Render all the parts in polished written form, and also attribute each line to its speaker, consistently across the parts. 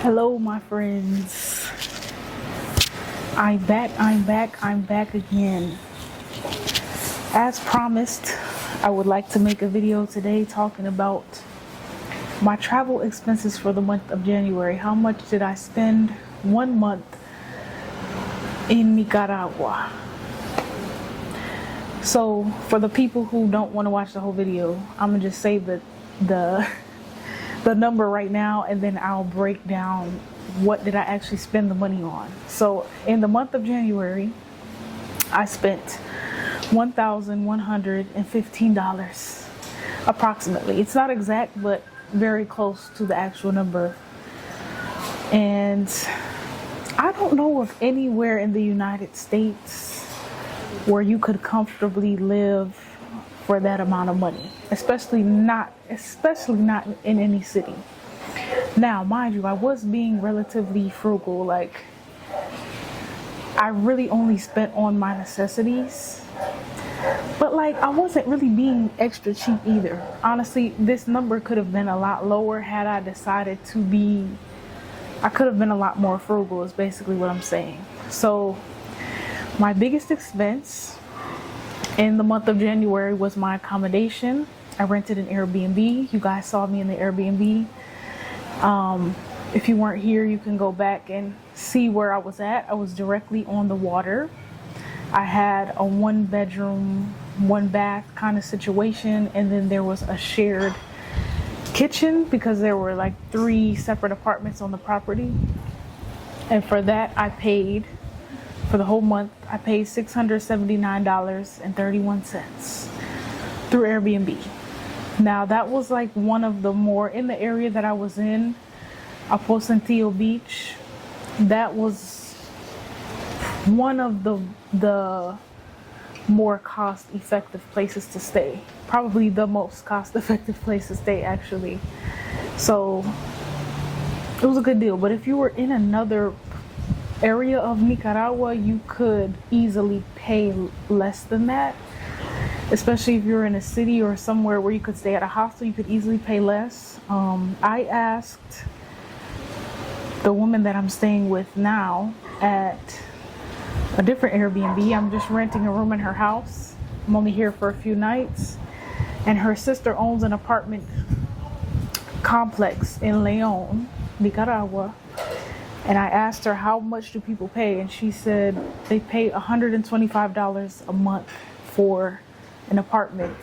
Speaker 1: Hello, my friends. I'm back again. As promised, I would like to make a video today talking about my travel expenses for the month of January. How much did I spend 1 month in Nicaragua? So, for the people who don't want to watch the whole video, I'm gonna just say the number right now, and then I'll break down what did I actually spend the money on. So in the month of January, I spent $1,115 approximately. It's not exact, but very close to the actual number. And I don't know of anywhere in the United States where you could comfortably live for that amount of money, especially not in any city. Now, mind you, I was being relatively frugal. Like, I really only spent on my necessities, but like, I wasn't really being extra cheap either. Honestly, this number could have been a lot lower had I decided to be. I could have been a lot more frugal, is basically what I'm saying. So my biggest expense in the month of January was my accommodation. I rented an Airbnb. You guys saw me in the Airbnb. If you weren't here, you can go back and see where I was at. I was directly on the water. I had a 1-bedroom, 1-bath kind of situation, and then there was a shared kitchen because there were like 3 separate apartments on the property. And for that, I paid, for the whole month, I paid $679.31 through Airbnb. Now, that was like one of the more, in the area that I was in, Aposentillo Beach, that was one of the more cost-effective places to stay. Probably the most cost-effective place to stay, actually. So it was a good deal. But if you were in another area of Nicaragua, you could easily pay less than that. Especially if you're in a city or somewhere where you could stay at a hostel, you could easily pay less. I asked the woman that I'm staying with now at a different Airbnb. I'm just renting a room in her house. I'm only here for a few nights. And her sister owns an apartment complex in León, Nicaragua. And I asked her, how much do people pay? And she said they pay $125 a month for an apartment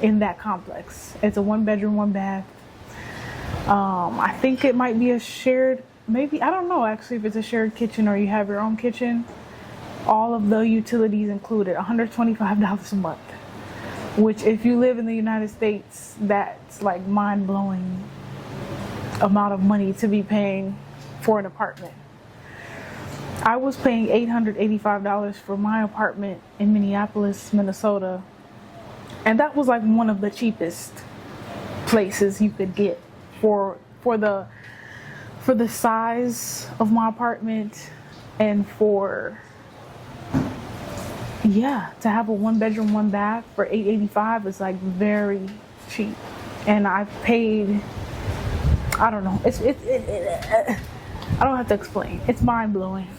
Speaker 1: in that complex. It's a 1-bedroom, 1-bath. I think it might be a shared, maybe, I don't know actually if it's a shared kitchen or you have your own kitchen. All of the utilities included, $125 a month. Which, if you live in the United States, that's like mind-blowing amount of money to be paying for an apartment. I was paying $885 for my apartment in Minneapolis, Minnesota. And that was like one of the cheapest places you could get for the size of my apartment, and to have a 1-bedroom, 1-bath for $885 is like very cheap. And I paid, I don't know, I don't have to explain. It's mind blowing.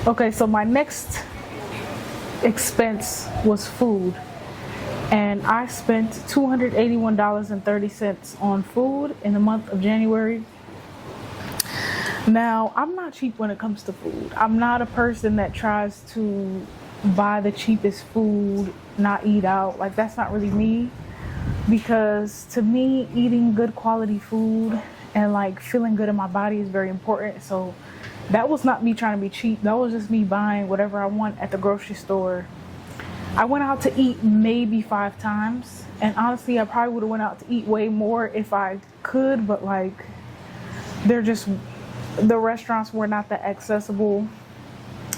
Speaker 1: Okay, so my next expense was food. And I spent $281.30 on food in the month of January. Now, I'm not cheap when it comes to food. I'm not a person that tries to buy the cheapest food, not eat out. Like, that's not really me. Because to me, eating good quality food and like feeling good in my body is very important. So that was not me trying to be cheap. That was just me buying whatever I want at the grocery store. I went out to eat maybe 5 times, and honestly, I probably would have went out to eat way more if I could, but like, the restaurants were not that accessible,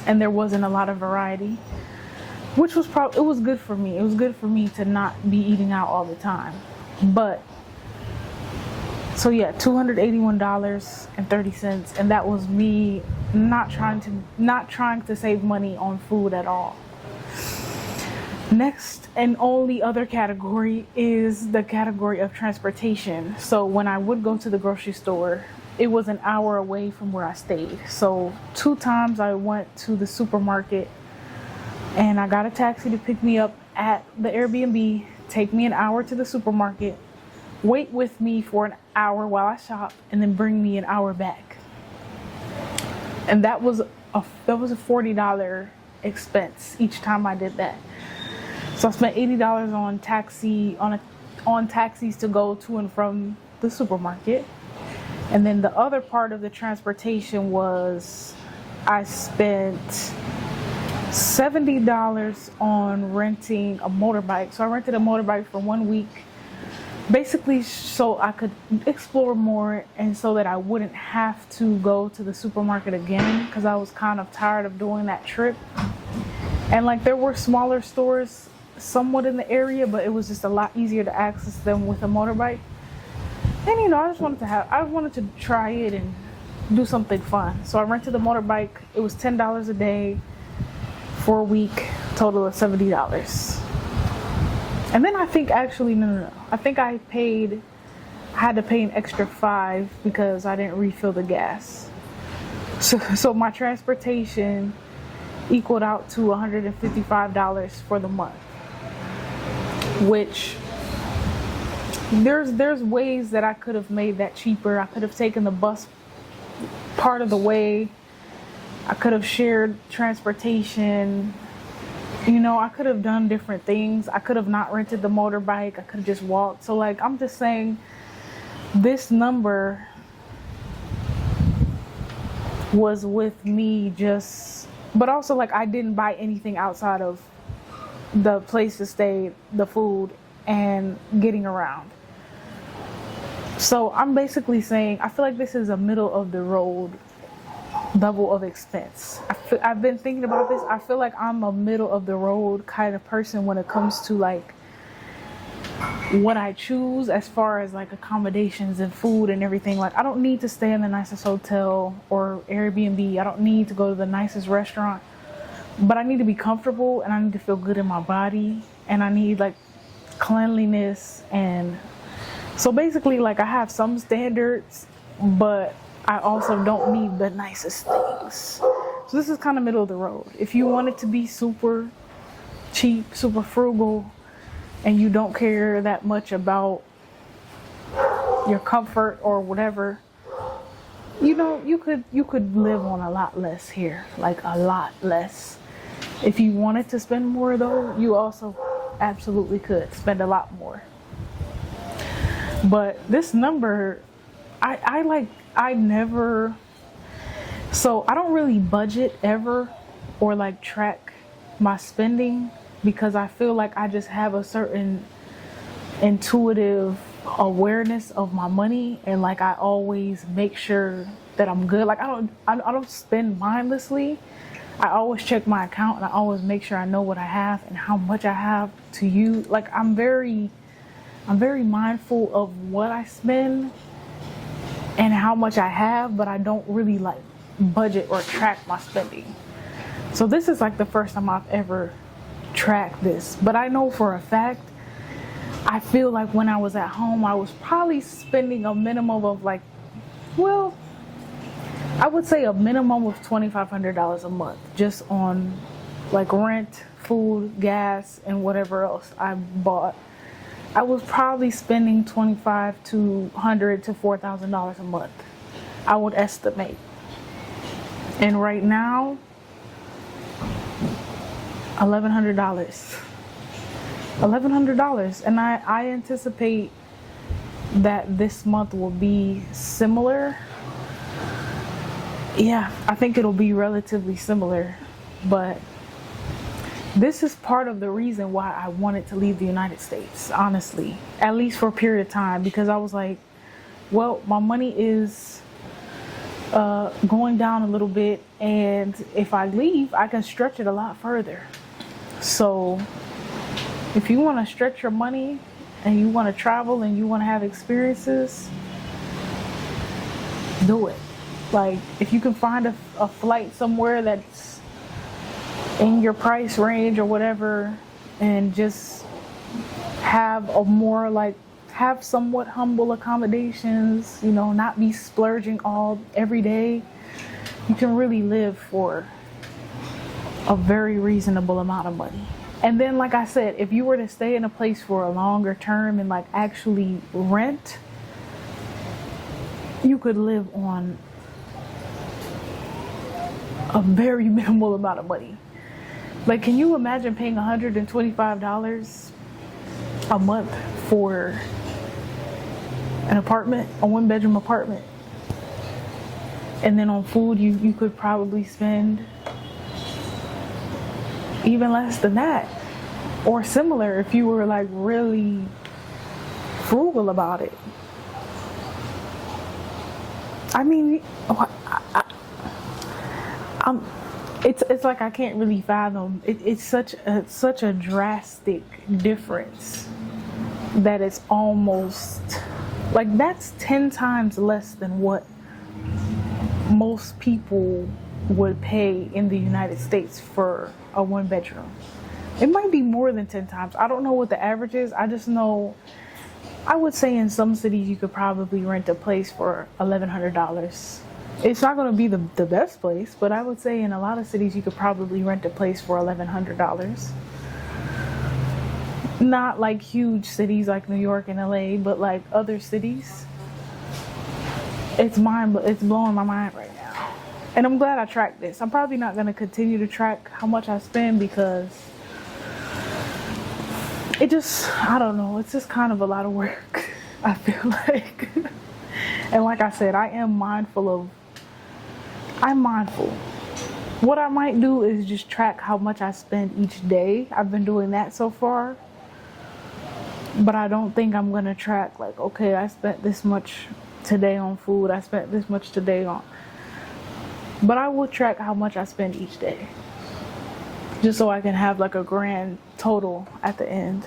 Speaker 1: and there wasn't a lot of variety, which was it was good for me. It was good for me to not be eating out all the time. But so yeah, $281.30, and that was me not trying to save money on food at all. Next and only other category is the category of transportation. So when I would go to the grocery store, it was an hour away from where I stayed. So 2 times I went to the supermarket and I got a taxi to pick me up at the Airbnb, take me an hour to the supermarket, wait with me for an hour while I shop, and then bring me an hour back. And that was a $40 expense each time I did that. So I spent $80 on taxis to go to and from the supermarket. And then the other part of the transportation was I spent $70 on renting a motorbike. So I rented a motorbike for 1 week, basically so I could explore more and so that I wouldn't have to go to the supermarket again, because I was kind of tired of doing that trip. And like there were smaller stores somewhat in the area, but it was just a lot easier to access them with a motorbike. And you know, I wanted to try it and do something fun. So I rented the motorbike. It was $10 a day for a week, total of $70. And then I think actually, no. I think I had to pay an extra $5 because I didn't refill the gas. So my transportation equaled out to $155 for the month, which there's ways that I could have made that cheaper. I could have taken the bus part of the way. I could have shared transportation. You know, I could have done different things. I could have not rented the motorbike. I could have just walked. So like, I'm just saying this number was with me but also like I didn't buy anything outside of the place to stay, the food, and getting around. So I'm basically saying I feel like this is a middle of the road level of expense. I've been thinking about this. I feel like I'm a middle of the road kind of person when it comes to like what I choose as far as like accommodations and food and everything. Like I don't need to stay in the nicest hotel or Airbnb. I don't need to go to the nicest restaurant, but I need to be comfortable and I need to feel good in my body, and I need like cleanliness. And so basically like I have some standards, but I also don't need the nicest things. So this is kind of middle of the road. If you want it to be super cheap, super frugal, and you don't care that much about your comfort or whatever, you know, you could live on a lot less here, like a lot less. If you wanted to spend more though, you also absolutely could spend a lot more. But this number, I don't really budget ever or like track my spending, because I feel like I just have a certain intuitive awareness of my money, and like I always make sure that I'm good. Like I don't spend mindlessly. I always check my account and I always make sure I know what I have and how much I have to use. Like I'm very mindful of what I spend and how much I have, but I don't really like budget or track my spending. So this is like the first time I've ever tracked this, but I know for a fact, I feel like when I was at home, I was probably spending a minimum of like, well, I would say a minimum of $2,500 a month just on like rent, food, gas, and whatever else I bought. I was probably spending $2,500 to $4,000 a month, I would estimate. And right now, $1,100. And I anticipate that this month will be similar. Yeah, I think it'll be relatively similar, but this is part of the reason why I wanted to leave the United States, honestly, at least for a period of time, because I was like, well, my money is going down a little bit, and if I leave, I can stretch it a lot further. So if you want to stretch your money and you want to travel and you want to have experiences, do it. Like if you can find a flight somewhere that's in your price range or whatever, and just have a more like have somewhat humble accommodations, you know, not be splurging all every day, you can really live for a very reasonable amount of money. And then, like I said, if you were to stay in a place for a longer term and like actually rent, you could live on a very minimal amount of money. Like, can you imagine paying $125 a month for an apartment, a 1-bedroom apartment? And then on food, you could probably spend even less than that, or similar if you were like really frugal about it. I mean, it's like I can't really fathom. It's such a drastic difference that it's almost like that's 10 times less than what most people would pay in the United States for a 1-bedroom. It might be more than 10 times. I don't know what the average is. I just know, I would say in some cities you could probably rent a place for $1,100. It's not going to be the best place, but I would say in a lot of cities you could probably rent a place for $1,100. Not like huge cities like New York and LA, but like other cities. It's blowing my mind right now. And I'm glad I tracked this. I'm probably not going to continue to track how much I spend because it just, I don't know, it's just kind of a lot of work, I feel like. And like I said, I'm mindful. What I might do is just track how much I spend each day. I've been doing that so far. But I don't think I'm going to track like, okay, I spent this much today on food. I spent this much today on. But I will track how much I spend each day. Just so I can have like a grand total at the end.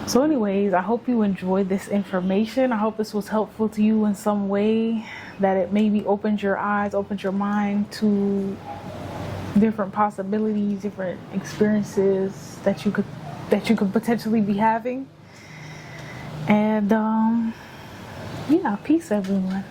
Speaker 1: So anyways, I hope you enjoyed this information. I hope this was helpful to you in some way, that it maybe opened your eyes, opened your mind to different possibilities, different experiences that you could potentially be having. And yeah, peace everyone.